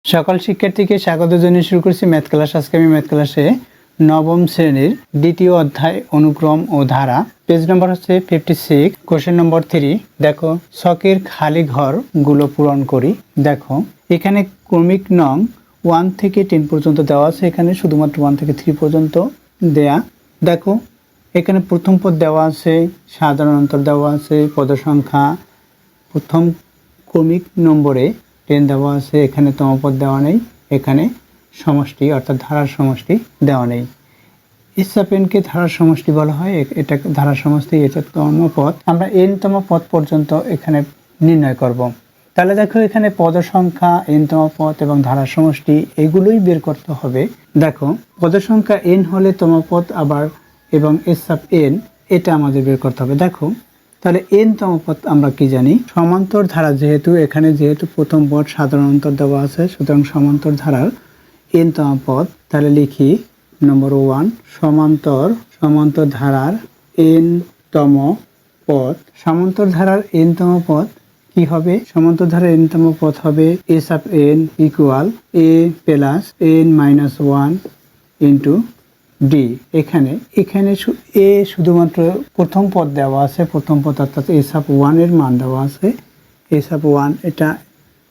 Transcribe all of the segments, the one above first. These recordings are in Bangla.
সকল শিক্ষার্থীকে স্বাগত জানিয়ে শুরু করছি ম্যাথ ক্লাস। আজকে আমি ম্যাথ ক্লাসে নবম শ্রেণীর দ্বিতীয় অধ্যায় অনুক্রম ও ধারা, পেজ নম্বর হচ্ছে 56, কোশ্চেন নম্বর 3। দেখো, ছকের খালি ঘরগুলো পূরণ করি। দেখো এখানে ক্রমিক নং 1 থেকে 10 পর্যন্ত দেওয়া আছে, এখানে শুধুমাত্র 1 থেকে 3 পর্যন্ত দেয়া। দেখো এখানে প্রথম পদ দেওয়া আছে, সাধারণ অন্তর দেওয়া আছে, পদ সংখ্যা প্রথম ক্রমিক নম্বরে 10 দেওয়া আছে, এখানে তমপদ দেওয়া নেই, এখানে সমষ্টি অর্থাৎ ধারার সমষ্টি দেওয়া নেই। ইচ্ছাপেনকে ধারার সমষ্টি বলা হয়, এটা ধারার সমষ্টি, এটা তমপদ। আমরা n তম পদ পর্যন্ত এখানে নির্ণয় করব। তাহলে দেখো এখানে পদ সংখ্যা, n তম পদ এবং ধারার সমষ্টি এগুলোই বের করতে হবে। দেখো পদ সংখ্যা n হলে তমপদ আবার এবং n এটা আমাদের বের করতে হবে। দেখো তাহলে n তম পদ আমরা কি জানি, সমান্তর ধারা, যেহেতু এখানে প্রথম পদ সাধারণ অন্তর দেওয়া আছে, সুতরাং সমান্তর ধারার n তম পদ। তাহলে লিখি নম্বর 1, সমান্তর ধারার n তম পদ। সমান্তর ধারার n তম পদ কি হবে? সমান্তর ধারার n তম পদ হবে n equal a plus n minus 1 into d। এখানে এ শুধুমাত্র প্রথম পদ দেওয়া আছে, প্রথম পদ অর্থাৎ a1 এর মান দেওয়া আছে, a1 এটা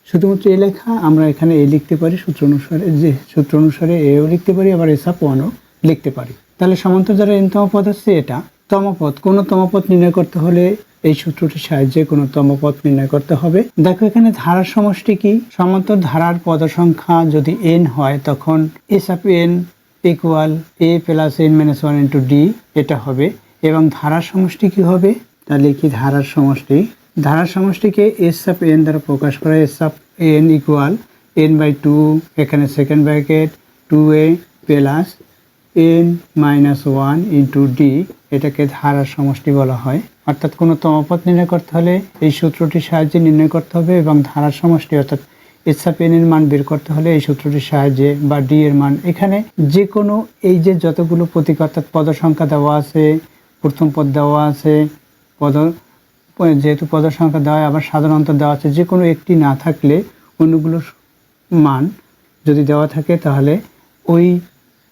শুধুমাত্র এ লেখা, আমরা এখানে এ লিখতে পারি সূত্র অনুসারে এও লিখতে পারি, আবার a1ও লিখতে পারি। তাহলে সমান্তর ধারার n তম পদ হচ্ছে এটা। তমপদ, কোন তমপদ নির্ণয় করতে হলে এই সূত্রটির সাহায্যে কোনো তমপদ নির্ণয় করতে হবে। দেখো এখানে ধারার সমষ্টি কি, সমান্তর ধারার পদ সংখ্যা যদি n হয় তখন n equal a plus n minus 1 into d এটা হবে। এবং ধারার সমষ্টি কি হবে? তাহলে কি ধারার সমষ্টিকে n দ্বারা প্রকাশ করা, n ইকুয়াল n বাই 2, এখানে second bracket 2a plus n minus 1 into d, এটাকে ধারার সমষ্টি বলা হয়। অর্থাৎ কোনো তমপদ নির্ণয় করতে হলে এই সূত্রটির সাহায্যে নির্ণয় করতে হবে, এবং ধারার সমষ্টি অর্থাৎ n এর মান বের করতে হলে এই সূত্রটির সাহায্যে, বা d এর মান। এখানে যে কোনো এই যে যতগুলো প্রতীক অর্থাৎ পদ সংখ্যা দেওয়া আছে, প্রথম পদ দেওয়া আছে, যেহেতু পদ সংখ্যা দেওয়া আবার সাধারণ অন্তর দেওয়া আছে, যে কোনো একটি না থাকলে অন্যগুলোর মান যদি দেওয়া থাকে তাহলে ওই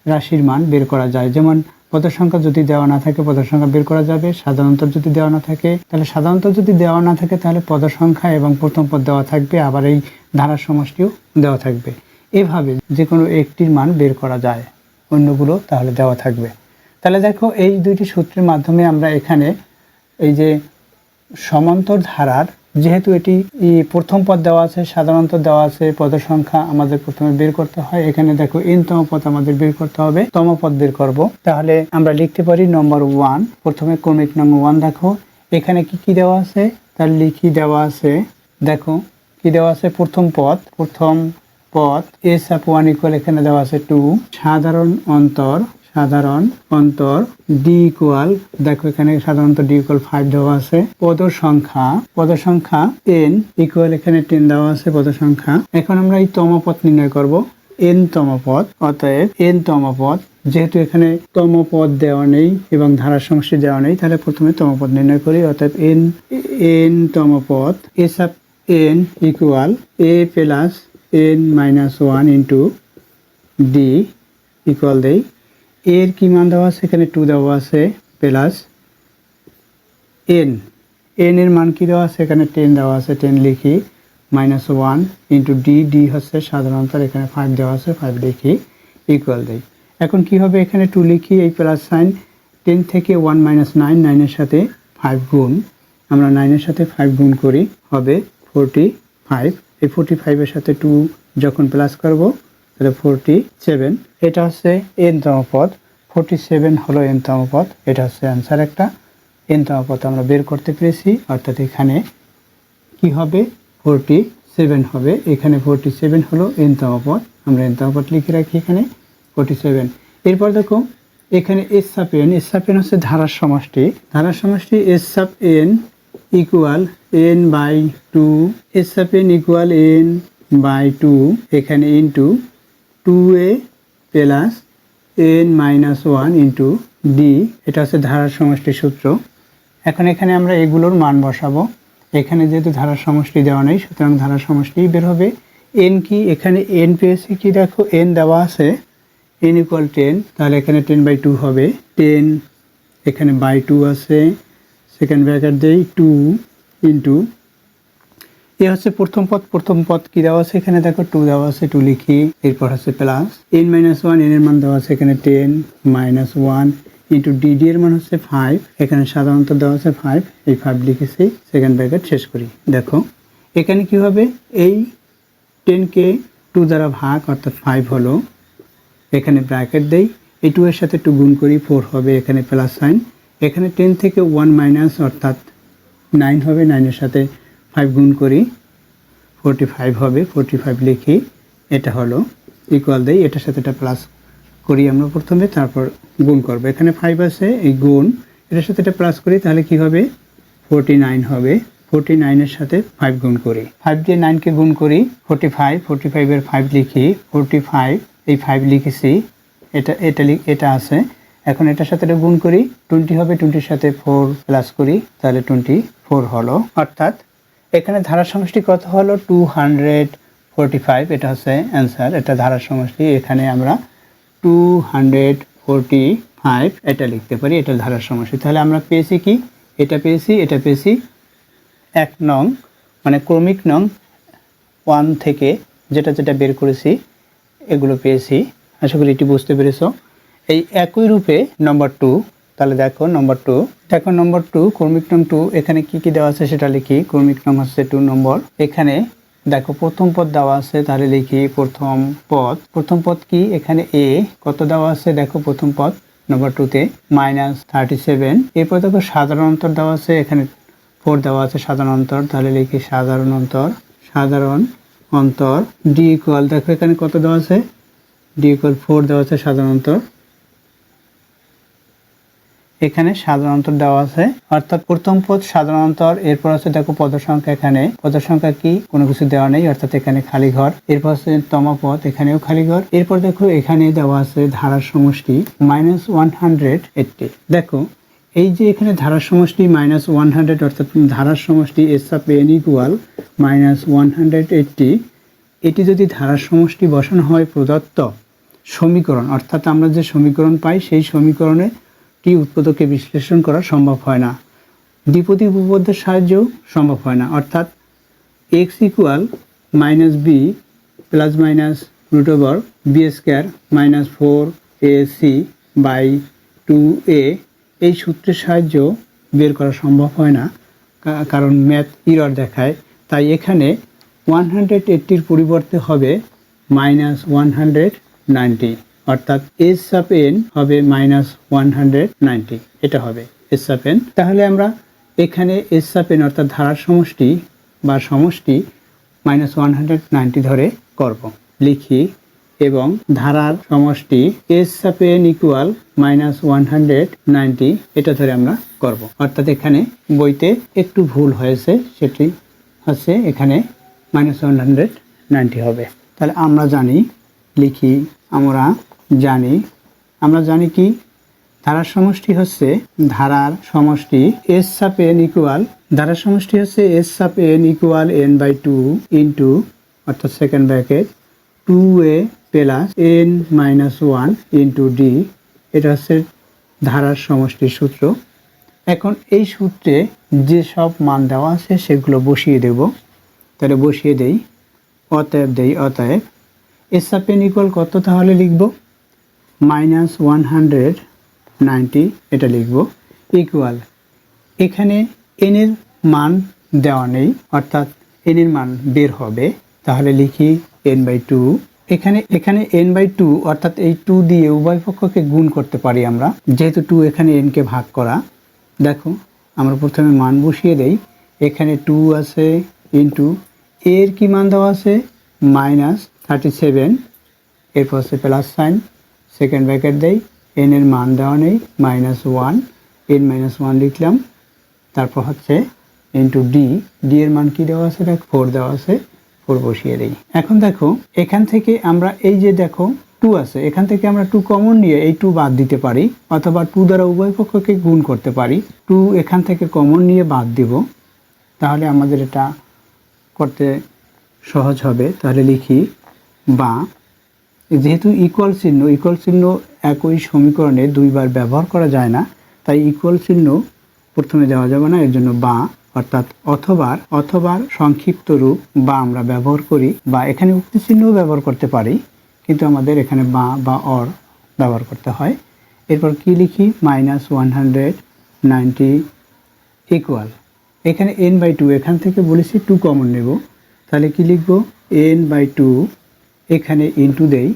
রাশির মান বের করা যায়। যেমন পদ সংখ্যা যদি দেওয়া না থাকে পদ সংখ্যা বের করা যাবে, সাধারণ অন্তর যদি দেওয়া না থাকে তাহলে সাধারণ অন্তর যদি দেওয়া না থাকে তাহলে পদ সংখ্যা এবং প্রথম পদ দেওয়া থাকবে, আবার এই ধারার সমষ্টিও দেওয়া থাকবে। এভাবে যে কোনো একটির মান বের করা যায়, অন্যগুলো তাহলে দেওয়া থাকবে। তাহলে দেখো এই দুইটি সূত্রের মাধ্যমে আমরা এখানে এই যে সমান্তর ধারার, যেহেতু এটি প্রথম পদ দেওয়া আছে, সাধারণত দেওয়া আছে, পদ সংখ্যা আমাদের প্রথমে বের করতে হয়। এখানে দেখো n তম পদ আমাদের বের করতে হবে, তম পদ বের করব। তাহলে আমরা লিখতে পারি নম্বর 1, প্রথমে ক্রমিক নং 1। দেখো এখানে কি দেওয়া আছে, তার লিখি দেওয়া আছে। দেখো কি দেওয়া আছে, প্রথম পদ a1 ইকুয়াল, এখানে দেওয়া আছে 2, সাধারণ অন্তর d ইকুয়াল, দেখো এখানে সাধারণত d ইকুয়াল 5 দেওয়া আছে। পদ সংখ্যা n ইকুয়াল, এখানে 10 দেওয়া আছে পদ সংখ্যা। এখন আমরা এই তমপদ নির্ণয় করব, n তমপদ। অতএব n তমপদ, যেহেতু এখানে তমপদ দেওয়া নেই এবং ধারার সমষ্টি দেওয়া নেই, তাহলে প্রথমে তমপদ নির্ণয় করি। অতএব n তমপদ n equal a plus n minus 1 into d equal দেই, এর কি মান দেওয়া আছে, এখানে 2 দেওয়া আছে, প্লাস n এর মান কি দেওয়া আছে, এখানে 10 দেওয়া আছে, 10 লিখি, মাইনাস 1 ইন্টু d হচ্ছে সাধারণত, এখানে 5 দেওয়া আছে, 5 লিখি, ইকুয়াল দেই। এখন কি হবে, এখানে 2 লিখি, এই প্লাস সাইন, 10 থেকে 1 মাইনাস 9, 9 এর সাথে 5 গুণ, আমরা 9 এর সাথে 5 গুণ করি, হবে 45। এই 45 এর সাথে 2 যখন প্লাস করব তাহলে 47, এটা হচ্ছে n তম পদ। 47 হলো n তম পদ, এটা হচ্ছে অ্যান্সার। একটা n তম পদ আমরা বের করতে পেরেছি, অর্থাৎ এখানে কি হবে, 47 হবে। এখানে 47 হলো n তম পদ, আমরা n তম পদ লিখে রাখি এখানে 47। এরপর দেখো এখানে n হচ্ছে ধারার সমষ্টি n equal n by 2, n equal n by 2, এখানে into 2a plus n minus 1 into d, এটা হচ্ছে ধারার সমষ্টির সূত্র। এখন এখানে আমরা এগুলোর মান বসাবো। এখানে যেহেতু ধারার সমষ্টি দেওয়া নেই, সুতরাং ধারার সমষ্টি বের হবে। এন কি, এখানে এন পেয়েছি কি, দেখো এন দেওয়া আছে এন ইকুয়াল 10, তাহলে এখানে 10/2 হবে। 10 এখানে বাই 2 আছে, সেকেন্ড ব্র্যাকেট দেই 2 ইন্টু, এ হচ্ছে প্রথম পদ। প্রথম পদ কি দেওয়া আছে এখানে, দেখো 2 দেওয়া আছে, 2 লিখি। এরপর হচ্ছে প্লাস n-1, n এর মান দেওয়া আছে এখানে 10 -1 ইন্টু ডি, ডি এর মান হচ্ছে 5, এখানে সাধারণত দেওয়া আছে 5, এই 5 লিখেছি, সেকেন্ড ব্র্যাকেট শেষ করি। দেখো এখানে কি হবে, এই 10কে 2 দ্বারা ভাগ অর্থাৎ 5 হলো, এখানে ব্র্যাকেট দেই, এই 2 এর সাথে 2 গুণ করি, 4 হবে, এখানে প্লাস সাইন, এখানে 10 থেকে 1 মাইনাস অর্থাৎ 9 হবে, 9 এর সাথে 5 গুণ করি, 45 হবে, 45 লিখি। এটা হলো ইকুয়াল দেই, এটার সাথে এটা প্লাস করি আমরা প্রথমে, তারপর গুণ করব। এখানে 5 আছে, এই গুণ, এটার সাথে এটা প্লাস করি, তাহলে কি হবে 49 হবে। 49 এর সাথে 5 গুণ করি, 5 দিয়ে 9কে গুণ করি, 45, 45 এর 5 লিখি, 45 এই 5 লিখেছি, এটা আছে। এখন এটার সাথে এটা গুণ করি, 20 হবে, 20 এর সাথে 4 প্লাস করি, তাহলে 24 হলো। অর্থাৎ এখানে ধারার সমষ্টি কত হলো 245, এটা হচ্ছে অ্যান্সার, এটা ধারার সমষ্টি। এখানে আমরা 245 এটা লিখতে পারি, এটা ধারার সমষ্টি। তাহলে আমরা পেয়েছি কি, এটা পেয়েছি, এটা পেয়েছি 1 নং মানে ক্রমিক নং 1 থেকে যেটা যেটা বের করেছি এগুলো পেয়েছি। আশা করি এটি বুঝতে পেরেছো। এই একই রূপে নম্বর 2, তাহলে দেখো নম্বর 2, দেখো নম্বর 2 ক্রমিক নং 2, এখানে কি কি দেওয়া আছে সেটা লিখি। ক্রমিক নং হচ্ছে 2 নম্বর, এখানে দেখো প্রথম পদ দেওয়া আছে, তাহলে লিখি প্রথম পদ। প্রথম পদ কি, এখানে এ কত দেওয়া আছে, দেখো প্রথম পদ নম্বর 2-তে -37, এরপর দেখো সাধারণ অন্তর দেওয়া আছে, এখানে 4 দেওয়া আছে সাধারণ অন্তর, তাহলে লিখি সাধারণ অন্তর, সাধারণ অন্তর। ডি ইকুয়াল, দেখো এখানে কত দেওয়া আছে, ডি ইকুয়াল 4 দেওয়া আছে সাধারণ অন্তর, এখানে সাধারণ অন্তর দেওয়া আছে, অর্থাৎ প্রথম পদ সাধারণ অন্তর। এরপর আছে দেখো পদ সংখ্যা, এখানে পদ সংখ্যা কি কোনো কিছু দেওয়া নেই, অর্থাৎ এখানে খালি ঘর। এরপর আছে তম পদ, এখানেও খালি ঘর। এরপর দেখো এখানে দেওয়া আছে ধারার সমষ্টি -180। দেখো এই যে এখানে ধারার সমষ্টি -100, অর্থাৎ ধারার সমষ্টি এস অফ এন ইকুয়াল -180, এটি যদি ধারার সমষ্টি বসানো হয় প্রদত্ত সমীকরণ, অর্থাৎ আমরা যে সমীকরণ পাই সেই সমীকরণে টি উৎপাদকে বিশ্লেষণ করা সম্ভব হয় না, দ্বিপদী উপপাদ্যের সাহায্যেও সম্ভব হয় না। অর্থাৎ x equal -b plus minus √b² -4ac/2a, এই সূত্রের সাহায্যেও বের করা সম্ভব হয় না, কারণ ম্যাথ ইরর দেখায়। তাই এখানে 180-র পরিবর্তে হবে -190, অর্থাৎ এস অফ এন হবে -190, এটা হবে এস অফ এন। তাহলে আমরা এখানে এস অফ এন অর্থাৎ ধারার সমষ্টি বা সমষ্টি -190 ধরে করব, লিখি। এবং ধারার সমষ্টি এস অফ এন ইকুয়াল -190, এটা ধরে আমরা করব। অর্থাৎ এখানে বইতে একটু ভুল হয়েছে, সেটি হচ্ছে এখানে -190 হবে। তাহলে আমরা জানি, লিখি, আমরা জানি কি ধারার সমষ্টি হচ্ছে এস অফ এন ইকুয়াল, ধারার সমষ্টি হচ্ছে S of N equal n/2 into, অর্থাৎ second bracket 2a plus n-1 into D, এটা হচ্ছে ধারার সমষ্টির সূত্র। এখন এই সূত্রে যে সব মান দেওয়া আছে সেগুলো বসিয়ে দেব, তাহলে বসিয়ে দেই, অতএব এস অফ এন ইকুয়াল কত, তাহলে লিখব -190, এটা লিখব, ইকুয়াল, এখানে n এর মান দেওয়া নেই, অর্থাৎ n এর মান বের হবে, তাহলে লিখি n/2। এখানে n/2, অর্থাৎ এই 2 দিয়ে উভয় পক্ষকে গুণ করতে পারি আমরা, যেহেতু 2 এখানে n কে ভাগ করা। দেখো আমরা প্রথমে মান বসিয়ে দেই, এখানে 2 আছে ইন্টু এর কি মান দেওয়া আছে -37, এরপর আছে প্লাস সাইন, সেকেন্ড ব্র্যাকেট দেই, n এর মান দেওয়া নেই, -1, n-1 লিখলাম, তারপর হচ্ছে ইন্টু ডি, ডি এর মান কি দেওয়া আছে, 4 দেওয়া আছে, 4 বসিয়ে দেই। এখন দেখো এখান থেকে আমরা এই যে দেখো 2 আছে, এখান থেকে আমরা 2 কমন নিয়ে এই 2 বাদ দিতে পারি, অথবা 2 দ্বারা উভয় পক্ষকে গুণ করতে পারি। 2 এখান থেকে কমন নিয়ে বাদ দিব, তাহলে আমাদের এটা করতে সহজ হবে। তাহলে লিখি বা, যেহেতু ইকুয়াল চিহ্ন একই সমীকরণে দুইবার ব্যবহার করা যায় না, তাই ইকুয়াল চিহ্ন প্রথমে দেওয়া যাবে না, এর জন্য বা অর্থাৎ অথবার সংক্ষিপ্ত রূপ বা আমরা ব্যবহার করি, বা এখানে উক্তি চিহ্নও ব্যবহার করতে পারি, কিন্তু আমাদের এখানে বা অর ব্যবহার করতে হয়। এরপর কি লিখি, -190 ইকুয়াল, এখানে n/2, এখান থেকে বলেছি 2 কমন নেব, তাহলে কি লিখব, n/2, এখানে ইনটু দেই,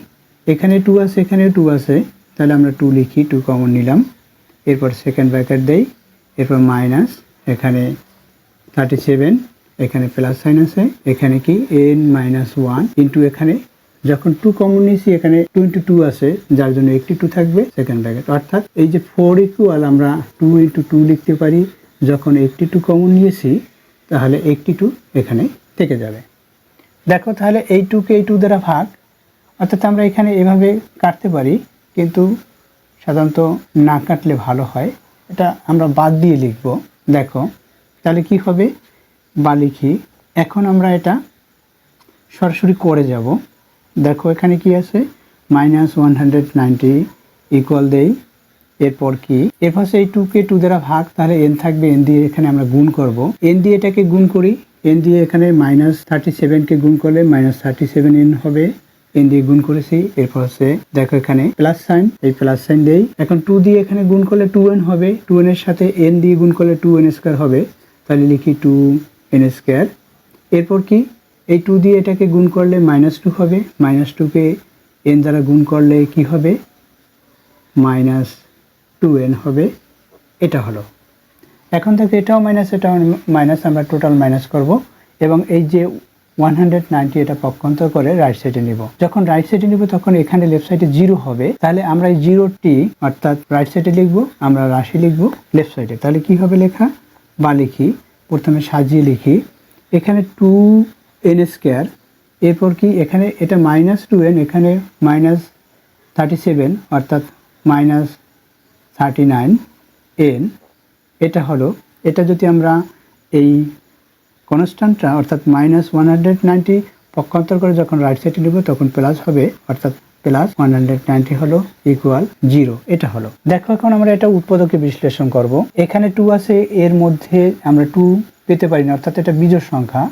এখানে 2 আছে, এখানে 2 আছে, তাহলে আমরা 2 লিখি, 2 কমন নিলাম। এরপর সেকেন্ড ব্র্যাকেট দেই, এরপর মাইনাস, এখানে 37, এখানে প্লাস সাইন আছে, এখানে কি n-1 ইনটু, এখানে যখন 2 কমন নিয়েছি এখানে 2 × 2 আছে, যার জন্য একটি 2 থাকবে, সেকেন্ড ব্র্যাকেট, অর্থাৎ এই যে 4 ইকুয়াল আমরা 2 × 2 লিখতে পারি। যখন একটি 2 কমন নিয়েছি তাহলে একটি 2 এখানে থেকে যাবে। দেখো তাহলে এই 2 কে এই 2 দ্বারা ভাগ, অর্থাৎ আমরা এখানে এভাবে কাটতে পারি, কিন্তু সাধারণত না কাটলে ভালো হয়, এটা আমরা বাদ দিয়ে লিখব। দেখো তাহলে কি হবে, বা লিখি, এখন আমরা এটা সরাসরি করে যাব। দেখো এখানে কি আছে, -190 ইকুয়াল দেই, এরপর কি, এরপর এই 2 কে 2 দ্বারা ভাগ, তাহলে n থাকবে, n দিয়ে এখানে আমরা গুণ করব, n দিয়ে এটাকে গুণ করি, n দিয়ে এখানে -37 কে গুণ করলে -37n হবে, n দিয়ে গুণ করেছি। এরপর দেখো এখানে প্লাস সাইন, এই প্লাস সাইন দেই, এখন 2 দিয়ে এখানে গুণ করলে 2n হবে, 2n এর সাথে n দিয়ে গুণ করলে 2n² হবে, তাহলে লিখি 2n²। এরপর কি, এই 2 দিয়ে এটাকে গুণ করলে -2 হবে, -2 কে n দ্বারা গুণ করলে কি হবে, -2n হবে, এটা হলো। এখন থেকে এটাও মাইনাস, এটাও মাইনাস, আমরা টোটাল মাইনাস করব, এবং এই যে 190 এটা পক্ষান্তর করে রাইট সাইডে নিব। যখন রাইট সাইডে নিব তখন এখানে লেফট সাইডে 0 হবে, তাহলে আমরা এই 0টি অর্থাৎ রাইট সাইডে লিখব, আমরা রাশি লিখব লেফট সাইডে। তাহলে কি হবে লেখা, বা লিখি, প্রথমে সাজিয়ে লিখি, এখানে 2n², এরপর কি, এখানে এটা -2n, এখানে -37 অর্থাৎ -39n, এটা হলো। এটা যদি আমরা এই কনস্ট্যান্টটা অর্থাৎ -190 পক্ষান্তর করে যখন রাইট সাইডে নিব তখন প্লাস হবে, অর্থাৎ +190 হলো ইকুয়াল 0, এটা হলো। দেখো এখন আমরা এটা উৎপাদকে বিশ্লেষণ করব। এখানে 2 আছে, এর মধ্যে আমরা 2 পেতে পারি না, অর্থাৎ এটা বিজোড় সংখ্যা,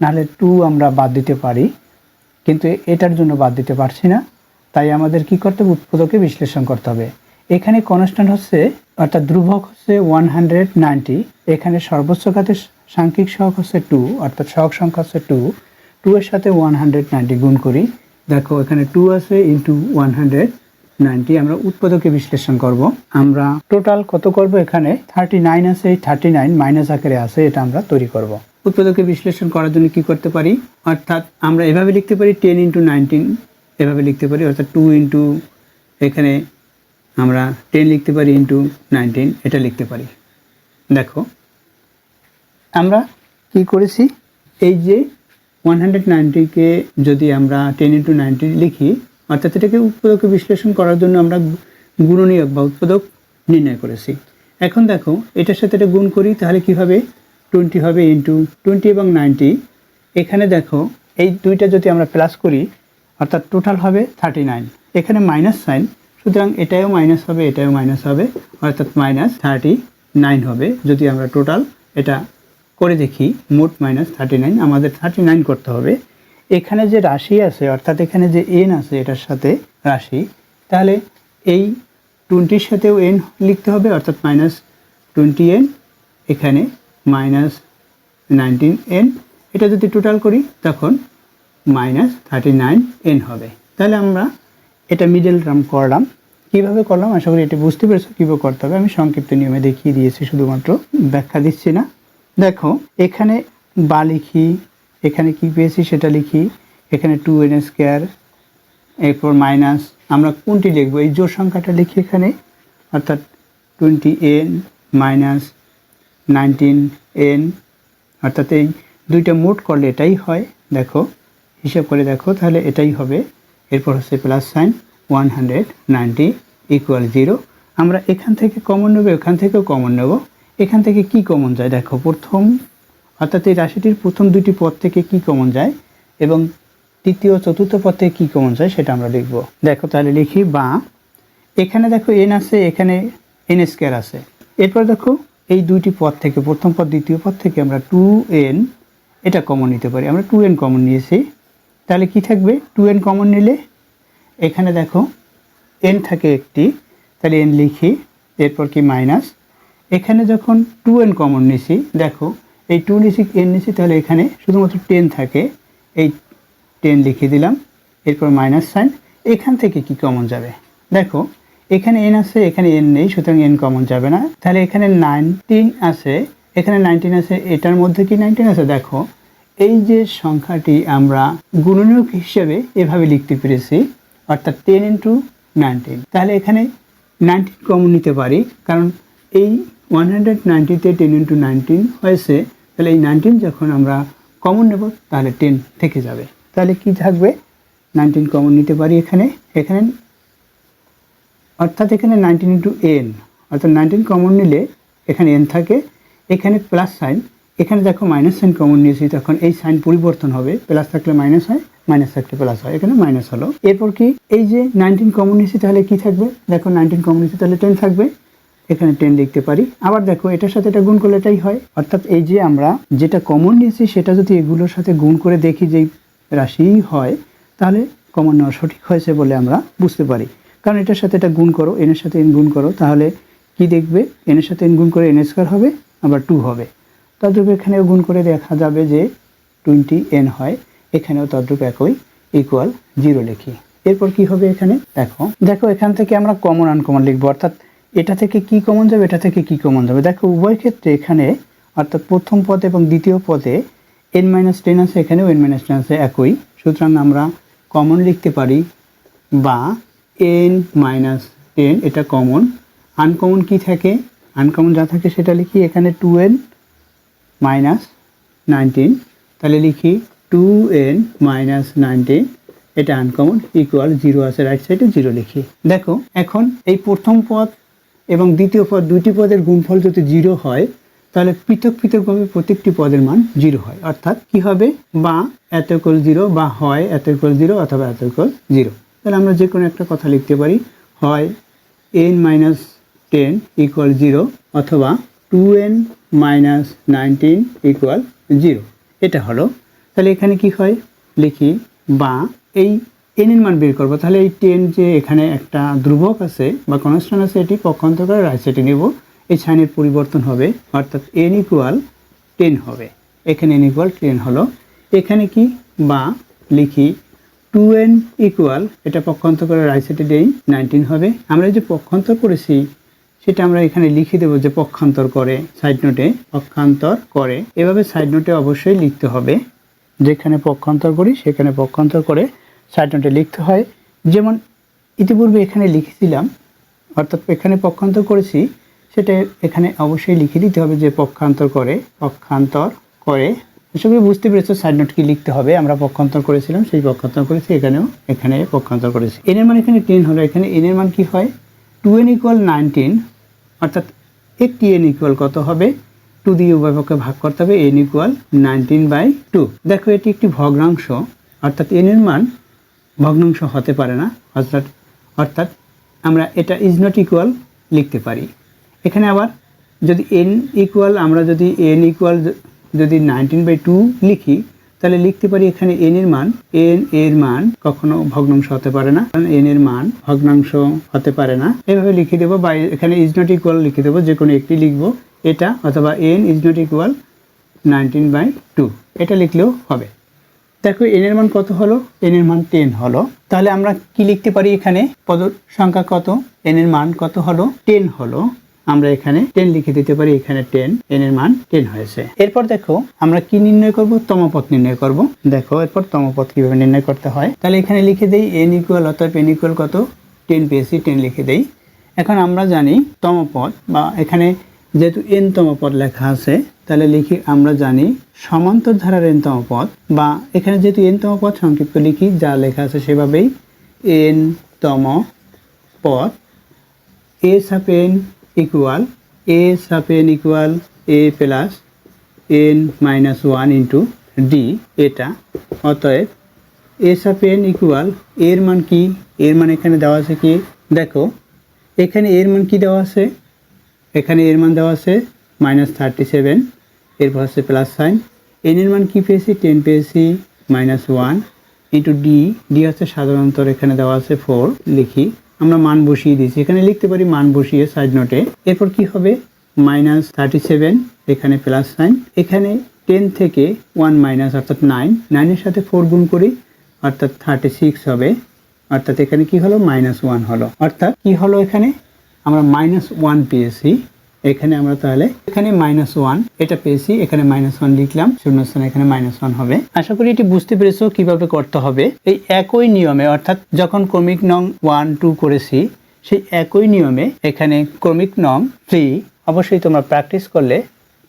নাহলে 2 আমরা বাদ দিতে পারি, কিন্তু এটার জন্য বাদ দিতে পারছি না, তাই আমাদের কি করতে হবে, উৎপাদকে বিশ্লেষণ করতে হবে। এখানে কনস্ট্যান্ট হচ্ছে অর্থাৎ ধ্রুবক হচ্ছে 190, এখানে সর্বোচ্চ ঘাতের সাংখ্যিক সহগ হচ্ছে 2, অর্থাৎ সহগ সংখ্যা হচ্ছে 2 এর সাথে 190 গুণ করি, দেখো এখানে 2 আছে ইন্টু 190, আমরা উৎপাদকে বিশ্লেষণ করব। আমরা টোটাল কত করব, এখানে 39 আছে, এই 39 মাইনাস আকারে আছে, এটা আমরা তৈরি করব। উৎপাদকে বিশ্লেষণ করার জন্য কি করতে পারি, অর্থাৎ আমরা এভাবে লিখতে পারি 10 × 19, এভাবে লিখতে পারি, অর্থাৎ 2 ইন্টু, এখানে আমরা 10 লিখতে পারি ইন্টু 19, এটা লিখতে পারি। দেখো আমরা কি করেছি, এই যে 190কে যদি আমরা 10 × 90 লিখি, অর্থাৎ এটাকে উৎপাদকে বিশ্লেষণ করার জন্য আমরা গুণনীয়ক বা উৎপাদক নির্ণয় করেছি। এখন দেখো এটার সাথে এটা গুণ করি, তাহলে কি হবে, 20 হবে ইন্টু 20 এবং 90, এখানে দেখো এই দুইটা যদি আমরা প্লাস করি, অর্থাৎ টোটাল হবে 39, এখানে মাইনাস সাইন, সুতরাং এটাও মাইনাস হবে, এটাও মাইনাস হবে, অর্থাৎ -39 হবে। যদি আমরা টোটাল এটা করে দেখি, মোট -39, আমাদের 39 করতে হবে। এখানে যে রাশি আছে, অর্থাৎ এখানে যে n আছে এটার সাথে রাশি, তাহলে এই 20-র সাথেও n লিখতে হবে, অর্থাৎ -20n, এখানে -19n, এটা যদি টোটাল করি তখন -39n হবে। তাহলে আমরা এটা মিডল টার্ম করলাম। কিভাবে করলাম আশা করি এটা বুঝতে পেরেছো কীভাবে করতে হবে। আমি সংক্ষিপ্ত নিয়মে দেখিয়ে দিয়েছি, শুধুমাত্র ব্যাখ্যা দিচ্ছি না। দেখো এখানে বা লিখি, এখানে কি পেয়েছি সেটা লিখি, এখানে 2n², এরপর মাইনাস, আমরা কোনটি লিখবো, এই জোড় সংখ্যাটা লিখি এখানে, অর্থাৎ 20n -19n, অর্থাৎ এই দুইটা মোট করলে এটাই হয়। দেখো হিসাব করে দেখো, তাহলে এটাই হবে। এরপর হচ্ছে প্লাস সাইন, 190 ইকুয়াল 0। আমরা এখান থেকে কমন নেব, এখান থেকেও কমন নেব। এখান থেকে কি কমন যায় দেখো, প্রথম অর্থাৎ এই রাশিটির প্রথম দুটি পদ থেকে কি কমন যায়, এবং তৃতীয় চতুর্থ পদ থেকে কী কমন যায় সেটা আমরা লিখব। দেখো তাহলে লিখি বা এখানে দেখো এন আছে, এখানে এন স্কোয়ার আছে। এরপর দেখো এই দুইটি পদ থেকে প্রথম পদ দ্বিতীয় পদ থেকে আমরা 2n এটা কমন নিতে পারি। আমরা 2n কমন নিয়েছি, তাহলে কি থাকবে 2n কমন নিলে এখানে দেখো n থাকে একটি, তাহলে n লিখি, এরপর কি মাইনাস, এখানে যখন 2n কমন নিছি দেখো এই 2 নিছি n নিছি, তাহলে এখানে শুধুমাত্র 10 থাকে, এই 10 লিখে দিলাম, এরপর মাইনাস সাইন। এখান থেকে কি কমন যাবে দেখো এখানে n আছে, এখানে n নেই, সুতরাং n কমন যাবে না। তাহলে এখানে 19 আছে, এখানে 19 আছে, এটার মধ্যে কি 19 আছে, দেখো এই যে সংখ্যাটি আমরা গুণনীয়ক হিসেবে এভাবে লিখতে পেরেছি, অর্থাৎ 10 × 19। তাহলে এখানে 19 কমন নিতে পারি, কারণ এই 190-তে 10 × 19 হয়েছে, তাহলে এই 19 যখন আমরা কমন নেব তাহলে 10 থেকে যাবে। তাহলে কি থাকবে 19 কমন নিতে পারি এখানে, অর্থাৎ এখানে 19 × n, অর্থাৎ 19 কমন নিলে এখানে n থাকে, এখানে প্লাস সাইন, এখানে দেখো মাইনাস সাইন কমন নিয়েছি, তখন এই সাইন পরিবর্তন হবে, প্লাস থাকলে মাইনাস হয়, মাইনাস থাকলে প্লাস হয়, এখানে মাইনাস হলো। এরপর কি এই যে 19 কমন নিয়েছি, তাহলে কি থাকবে দেখো 19 কমন নিয়েছি, তাহলে 10 থাকবে, এখানে 10 লিখতে পারি। আবার দেখো এটার সাথে এটা গুণ করলে এটাই হয়, অর্থাৎ এই যে আমরা যেটা কমন নিয়েছি সেটা যদি এগুলোর সাথে গুণ করে দেখি যে রাশি হয়, তাহলে কমন নেওয়া সঠিক হয়েছে বলে আমরা বুঝতে পারি। কারণ এটার সাথে এটা গুণ করো, এনের সাথে n গুণ করো, তাহলে কি দেখবে এনের সাথে n গুণ করে n স্কয়ার হবে, আবার 2 হবে। তদ্রূপ এখানেও গুণ করে দেখা যাবে যে 20n হয়, এখানেও তদ্রূপ একই, ইকুয়াল 0 লিখি। এরপর কি হবে এখানে দেখো এখান থেকে আমরা কমন আনকমন লিখবো, অর্থাৎ এটা থেকে কি কমন যাবে, এটা থেকে কি কমন যাবে। দেখো উভয় ক্ষেত্রে এখানে অর্থাৎ প্রথম পদ এবং দ্বিতীয় পদে n-10 আছে, এখানেও n-10 আছে একই, সুতরাং আমরা কমন লিখতে পারি বা n-10 এটা কমন। আনকমন কি থাকে, আনকমন যা থাকে সেটা লিখি, এখানে 2n-19, তাহলে লিখি 2n-19 এটা আনকমন, ইকুয়াল 0 আছে রাইট সাইডে, 0 লিখি। দেখো এখন এই প্রথম পদ এবং দ্বিতীয় পদ দুইটি পদের গুণফল যদি 0 হয়, তাহলে পৃথক পৃথকভাবে প্রত্যেকটি পদের মান 0 হয়, অর্থাৎ কি হবে বা এত ইকুয়াল 0 বা হয় এত ইকুয়াল 0 অথবা এত ইকুয়াল 0। তাহলে আমরা যে কোনো একটা কথা লিখতে পারি, হয় n-10 ইকুয়াল 0 অথবা 2n-19 ইকুয়াল 0, এটা হলো। তাহলে এখানে কি হয় লিখি বা এই n এর মান বের করবো, তাহলে এই 10 যে এখানে একটা ধ্রুবক আছে বা কনস্ট্যান্ট আছে, এটি পক্ষান্তর করে রাইট সাইডে নেব, এই সাইনের পরিবর্তন হবে, অর্থাৎ n ইকুয়াল 10 হবে, এখানে n ইকুয়াল 10 হলো। এখানে কি বা লিখি 2n ইকুয়াল, এটা পক্ষান্তর করে রাইট সাইডে দেই 19 হবে। আমরা যে পক্ষান্তর করেছি সেটা আমরা এখানে লিখে দেবো যে পক্ষান্তর করে, সাইড নোটে পক্ষান্তর করে, এভাবে সাইড নোটে অবশ্যই লিখতে হবে, যেখানে পক্ষান্তর করি সেখানে পক্ষান্তর করে সাইড নোটে লিখতে হয়। যেমন ইতিপূর্বে এখানে লিখেছিলাম, অর্থাৎ এখানে পক্ষান্তর করেছি, সেটা এখানে অবশ্যই লিখে দিতে হবে যে পক্ষান্তর করে, পক্ষান্তর করে। এসবই বুঝতে পেরেছো সাইড নোট কি লিখতে হবে। আমরা পক্ষান্তর করেছিলাম, সেই পক্ষান্তর করেছি, এখানে পক্ষান্তর করেছি। n এর মান এখানে 10 হলো, এখানে n এর মান কি হয় 2n ইকুয়াল 19, অর্থাৎ একটি n ইকুয়াল কত হবে 2 দিয়ে উভয় পক্ষে ভাগ করতে হবে, n ইকুয়াল 19/2। দেখো এটি একটি ভগ্নাংশ, অর্থাৎ n এর মান ভগ্নাংশ হতে পারে না, অর্থাৎ আমরা এটা ইজ নট ইকুয়াল লিখতে পারি। এখানে আবার যদি n ইকুয়াল, আমরা যদি n ইকুয়াল যদি 19/2 লিখি, তাহলে লিখতে পারি এখানে n এর মান কখনো ভগ্নাংশ হতে পারে না, কারণ n এর মান ভগ্নাংশ হতে পারে না। এভাবে লিখে দেবো বা এখানে ইজ নট ইকুয়াল লিখে দেবো, যে কোনো একটি লিখবো, এটা অথবা n ইজ নট ইকুয়াল 19/2 এটা লিখলেও হবে। দেখো n এর মান কত হলো, n এর মান 10 হলো। তাহলে আমরা কি লিখতে পারি, এখানে পদ সংখ্যা কত, n এর মান কত হলো 10 হলো, আমরা এখানে 10 লিখে দিতে পারি, এখানে 10, n এর মান 10 হয়েছে। এরপর দেখো আমরা কি নির্ণয় করব, তমপদ নির্ণয় করব। দেখো এরপর তমপদ কিভাবে নির্ণয় করতে হয়, তাহলে এখানে লিখে দেই n ইকুয়াল, অর্থাৎ n ইকুয়াল কত 10 পেয়েছি, 10 লিখে দেই। এখন আমরা জানি তমপদ, বা এখানে যেহেতু n তমপদ লেখা আছে, তাহলে লিখি আমরা জানি সমান্তর ধারার n তম পদ, বা এখানে যেহেতু n তম পদ সংক্ষিপ্ত লিখি, যা লেখা আছে সেভাবেই n তম পদ a sub n equal a plus n - 1 into D এটা। অতএব এস অফ এন ইকুয়াল এর মান কি, এর মান এখানে দেওয়া আছে কি, দেখো এখানে এর মান কি দেওয়া আছে, এখানে এর মান দেওয়া আছে -37, এরপর হচ্ছে প্লাস সাইন। এন এর মান কি পেয়েছি, 10 পেয়েছি, -1 ইন্টু ডি, ডি হচ্ছে সাধারণত এখানে দেওয়া আছে 4, লিখি আমরা মান বসিয়ে দিয়েছি, এখানে লিখতে পারি মান বসিয়ে সাইড নোটে। এরপর কি হবে -37, এখানে প্লাস সাইন, এখানে 10 থেকে 1 মাইনাস অর্থাৎ 9, 9 এর সাথে 4 গুণ করি অর্থাৎ 36 হবে, অর্থাৎ এখানে কি হলো -1 হলো, অর্থাৎ কি হলো এখানে আমরা -1 পেয়েছি। এখানে আমরা তাহলে এখানে -1 এটা পেয়েছি, এখানে -1 লিখলাম, শূন্যস্থানে এখানে -1 হবে। আশা করি এটি বুঝতে পেরেছো কিভাবে করতে হবে। এই একই নিয়মে অর্থাৎ যখন ক্রমিক নং 1, 2 করেছি সেই একই নিয়মে এখানে ক্রমিক নং 3 অবশ্যই তোমরা প্র্যাকটিস করলে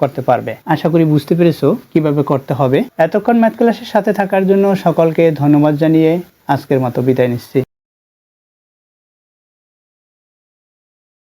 করতে পারবে। আশা করি বুঝতে পেরেছো কিভাবে করতে হবে। এতক্ষণ ম্যাথ ক্লাসের সাথে থাকার জন্য সকলকে ধন্যবাদ জানিয়ে আজকের মতো বিদায় নিচ্ছি।